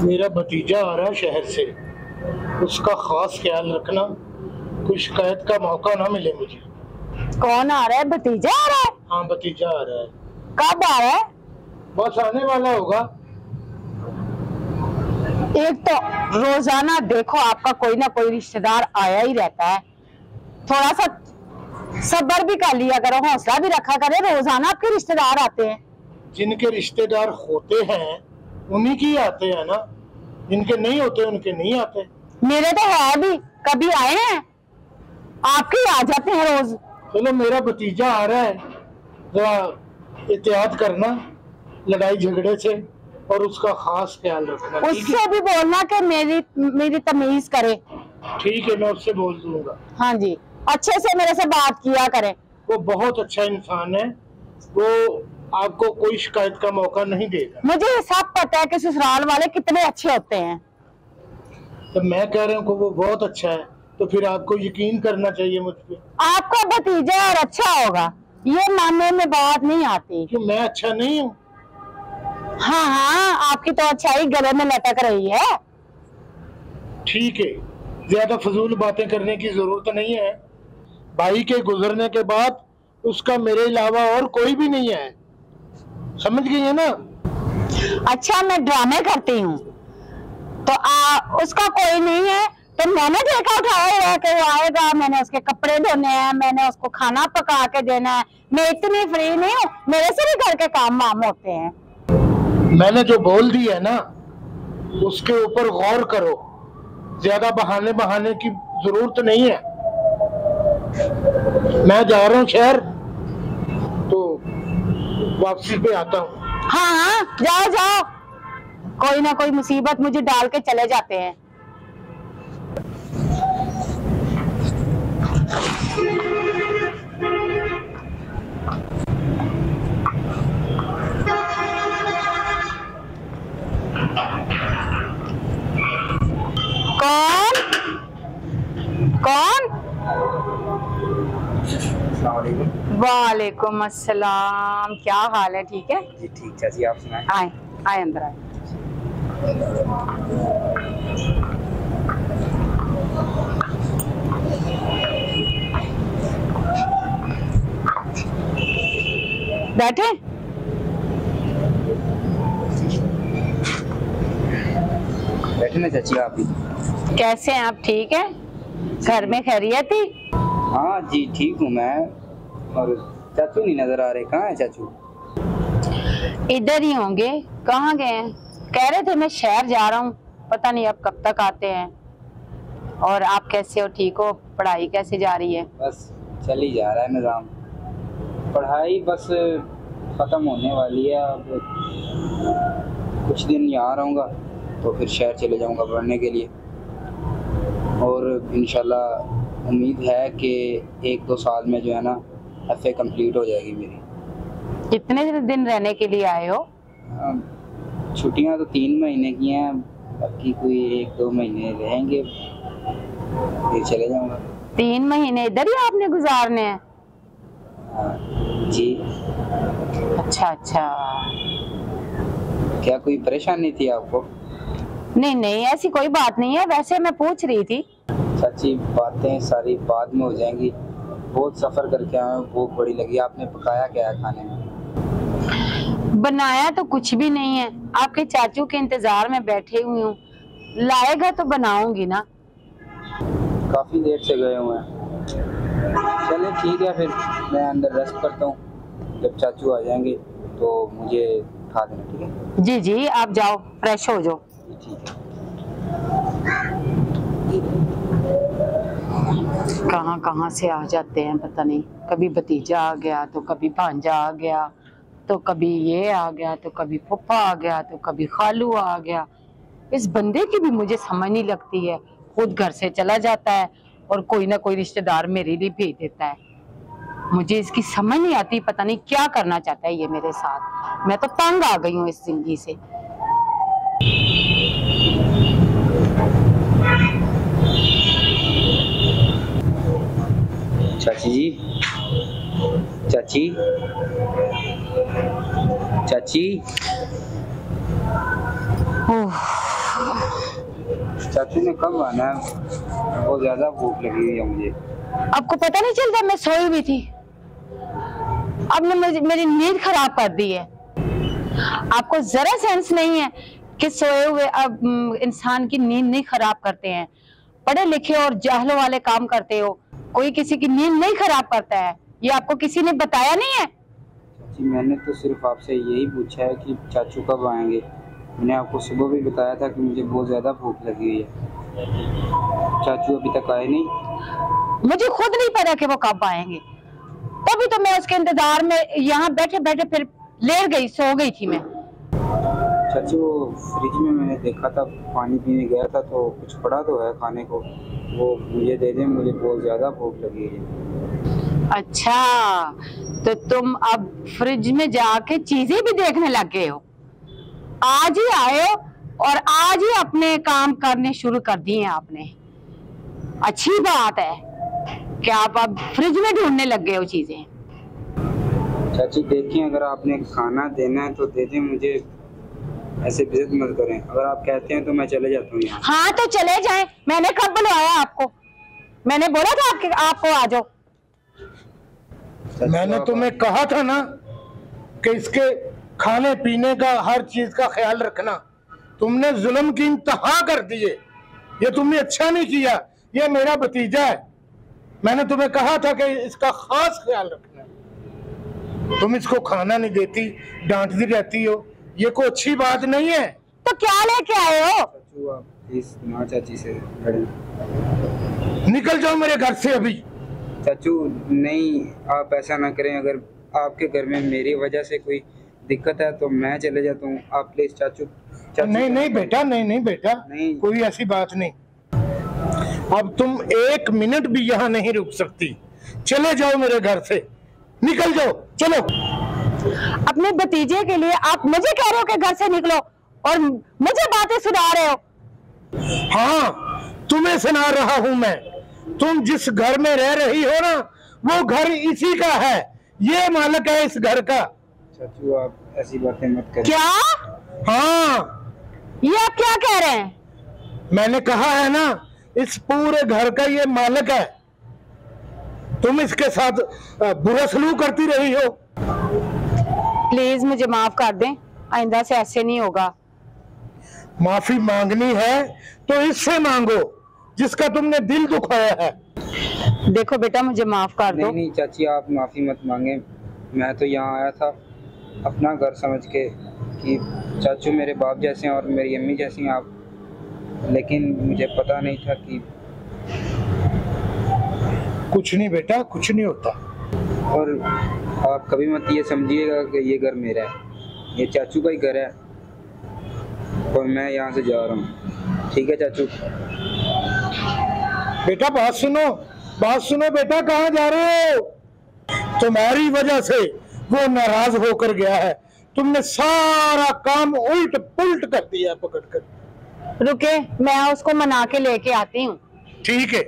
मेरा भतीजा आ रहा है शहर से, उसका खास ख्याल रखना, कोई शिकायत का मौका ना मिले मुझे। कौन आ रहा है? भतीजा आ रहा है? हाँ, भतीजा आ रहा है। कब आ रहा है? बस आने वाला होगा। एक तो रोजाना देखो आपका कोई ना कोई रिश्तेदार आया ही रहता है, थोड़ा सा सब्र भी कर लिया करो, हौसला भी रखा करे। रोजाना आपके रिश्तेदार आते हैं। जिनके रिश्तेदार होते हैं उन्हीं की आते हैं ना, जिनके नहीं होते उनके नहीं आते। मेरे तो है भी, कभी आए हैं? आपके आ जाते हैं रोज। चलो, मेरा भतीजा आ रहा है, जरा एहतियात करना लड़ाई झगड़े से और उसका खास ख्याल रखना। उससे भी बोलना कि मेरी तमीज करे। ठीक है, मैं उससे बोल दूंगा। हाँ जी, अच्छे से मेरे से बात किया करें। वो बहुत अच्छा इंसान है, वो आपको कोई शिकायत का मौका नहीं देगा। मुझे सब पता है कि ससुराल वाले कितने अच्छे होते हैं। तो मैं कह रहा हूँ कि वो बहुत अच्छा है, तो फिर आपको यकीन करना चाहिए मुझ पे। आपका भतीजा और अच्छा होगा, ये मानने में बात नहीं आती। कि मैं अच्छा नहीं हूँ? हाँ हाँ, आपकी तो अच्छाई गले में लटक रही है। ठीक है, ज्यादा फजूल बातें करने की जरूरत नहीं है। भाई के गुजरने के बाद उसका मेरे अलावा और कोई भी नहीं है, समझ गई है ना? अच्छा, मैं ड्रामे करती हूँ तो उसका कोई नहीं है, तो मैंने देखा उठाया हुआ कि वो आएगा, मैंने उसके कपड़े धोने हैं, मैंने उसको खाना पका के देना है। मैं इतनी फ्री नहीं हूँ, मेरे से भी घर के काम वाम होते हैं। मैंने जो बोल दी है ना, उसके ऊपर गौर करो। ज्यादा बहाने की जरूरत नहीं है। मैं जा रहा हूँ शहर, तो वापसी पे आता हूँ। हाँ हाँ, जाओ जाओ, कोई ना कोई मुसीबत मुझे डाल के चले जाते हैं। कौन कौन? वालेकुम अस्सलाम, क्या हाल है? ठीक है जी, ठीक चाची, आप सुनाएं। आए आए, अंदर आए। बैठे। बैठे ना चाची, आप भी। कैसे हैं आप? ठीक है? घर में खैरियत थी? हाँ जी, ठीक हूँ मैं। और चाचू नहीं नजर आ रहे, कहाँ है चाचू? इधर ही होंगे। कहाँ गए हैं? कह रहे थे मैं शहर जा रहा हूँ, पता नहीं अब कब तक आते हैं। और आप कैसे हो? ठीक हो? पढ़ाई कैसे जा रही है? बस चल ही जा रहा है निज़ाम। पढ़ाई बस ख़त्म होने वाली है। अब कुछ दिन यहाँ रहूँगा तो फिर शहर चले जाऊँगा पढ़ने के लिए। और इंशाल्लाह उम्मीद है कि 1-2 साल में जो है ना FA कंप्लीट हो जाएगी मेरी। कितने दिन रहने के लिए आए हो? छुट्टियाँ तो 3 महीने की हैं, बाकी कोई 1-2 महीने रहेंगे फिर चले जाऊँगा। 3 महीने इधर ही आपने गुजारने हैं? जी। अच्छा अच्छा। क्या कोई परेशानी थी आपको? नहीं नहीं, ऐसी कोई बात नहीं है, वैसे मैं पूछ रही थी। चाची, बातें सारी बाद में हो जाएंगी। बहुत सफ़र करके आए हैं, भूख बड़ी लगी। आपने पकाया क्या है खाने में? बनाया तो कुछ भी नहीं है, आपके चाचू के इंतजार में बैठे हुई हूँ, लाएगा तो बनाऊंगी ना। काफ़ी देर से गए हुए हैं। चले ठीक है, फिर मैं अंदर रेस्ट करता हूँ। जब चाचू आ जाएंगे तो मुझे उठा देना, ठीक है? जी जी, आप जाओ, फ्रेश हो जाओ। ठीक है। कहाँ कहाँ से आ जाते हैं पता नहीं। कभी भतीजा आ गया तो कभी भांजा आ गया, तो कभी ये आ गया, तो कभी फुफ्फा आ गया, तो कभी खालू आ गया। इस बंदे की भी मुझे समझ नहीं लगती है। खुद घर से चला जाता है और कोई ना कोई रिश्तेदार मेरे लिए भेज देता है। मुझे इसकी समझ नहीं आती, पता नहीं क्या करना चाहता है ये मेरे साथ। मैं तो तंग आ गई हूँ इस जिंदगी से। चाची जी, चाची, चाची। चाचू ने कब आना है? बहुत ज्यादा भूख लगी हुई है मुझे। आपको पता नहीं चलता मैं सोई हुई थी? आपने मेरी नींद खराब कर दी है। आपको जरा सेंस नहीं है कि सोए हुए अब इंसान की नींद नहीं खराब करते हैं। पढ़े लिखे और जाहलों वाले काम करते हो, कोई किसी की नींद नहीं खराब करता है। ये आपको किसी ने बताया नहीं है? जी मैंने तो सिर्फ आपसे यही पूछा है कि चाचू कब आएंगे। मैंने आपको सुबह भी बताया था कि मुझे बहुत ज्यादा भूख लगी हुई है। चाचू अभी तक आए नहीं। मुझे खुद नहीं पता कि वो कब आएंगे, तभी तो मैं उसके इंतजार में यहाँ बैठे बैठे फिर लेट गई, सो गई थी मैं। चाचू फ्रिज में मैंने देखा था, पानी पीने गया था तो कुछ पड़ा तो है खाने को, वो मुझे दे दें, मुझे बहुत ज्यादा भूख लगी है। अच्छा, तो तुम अब फ्रिज में जाके चीजें भी देखने लग गए हो। आज ही आए हो और आज ही अपने काम करने शुरू कर दिए आपने। अच्छी बात है कि आप अब फ्रिज में ढूंढने लग गए हो चीजें। चाची देखिए, अगर आपने खाना देना है तो दे दें, मुझे ऐसे बेइज्जत मत करें। अगर आप कहते हैं तो मैं चले जाता हूँ यहाँ। हाँ तो चले जाएं। मैंने कब बुलवाया आपको? मैंने बोला था आपको आ जाओ। मैंने तुम्हें कहा था ना कि इसके खाने पीने का हर चीज का ख्याल रखना। तुमने जुल्म की इंतहा कर दी है, ये तुमने अच्छा नहीं किया। ये मेरा भतीजा है, मैंने तुम्हें कहा था कि इसका खास ख्याल रखना। तुम इसको खाना नहीं देती, डांटती रहती हो, ये कोई अच्छी बात नहीं है। तो क्या लेके आए हो? चाचू आप प्लीज ना चाची से लड़ें। निकल जाओ मेरे घर से अभी। चाचू नहीं, आप ऐसा ना करें। अगर आपके घर में मेरी वजह से कोई दिक्कत है तो मैं चले जाता हूँ। आप प्लीज चाचू। नहीं नहीं बेटा, नहीं बेटा, नहीं। कोई ऐसी बात नहीं। अब तुम 1 मिनट भी यहाँ नहीं रुक सकती। चले जाओ मेरे घर से, निकल जाओ, चलो। अपने भतीजे के लिए आप मुझे कह रहे हो कि घर से निकलो और मुझे बातें सुना रहे हो? हाँ, तुम्हें सुना रहा हूँ मैं। तुम जिस घर में रह रही हो ना, वो घर इसी का है, ये मालिक है इस घर का। चाचू आप ऐसी बातें मत करें। क्या? हाँ, ये आप क्या कह रहे हैं? मैंने कहा है ना, इस पूरे घर का ये मालिक है। तुम इसके साथ बुरा सलूक करती रही हो। प्लीज मुझे माफ कर दें, आइंदा से ऐसे नहीं होगा। माफी मांगनी है तो इससे मांगो जिसका तुमने दिल दुखाया है। देखो बेटा, मुझे माफ कर दो। नहीं चाची, आप माफी मत मांगे। मैं तो यहाँ आया था अपना घर समझ के कि चाचू मेरे बाप जैसे हैं और मेरी अम्मी जैसी हैं आप, लेकिन मुझे पता नहीं था कि। कुछ नहीं बेटा, कुछ नहीं होता। और आप कभी मत ये समझिएगा कि ये घर मेरा है, ये चाचू का ही घर है और मैं यहाँ से जा रहा हूँ। ठीक है चाचू? बेटा बात सुनो बेटा, कहाँ जा रहे हो? तुम्हारी वजह से वो नाराज होकर गया है। तुमने सारा काम उल्ट पुल्ट कर दिया पकड़कर। रुके, मैं उसको मना के लेके आती हूँ। ठीक है।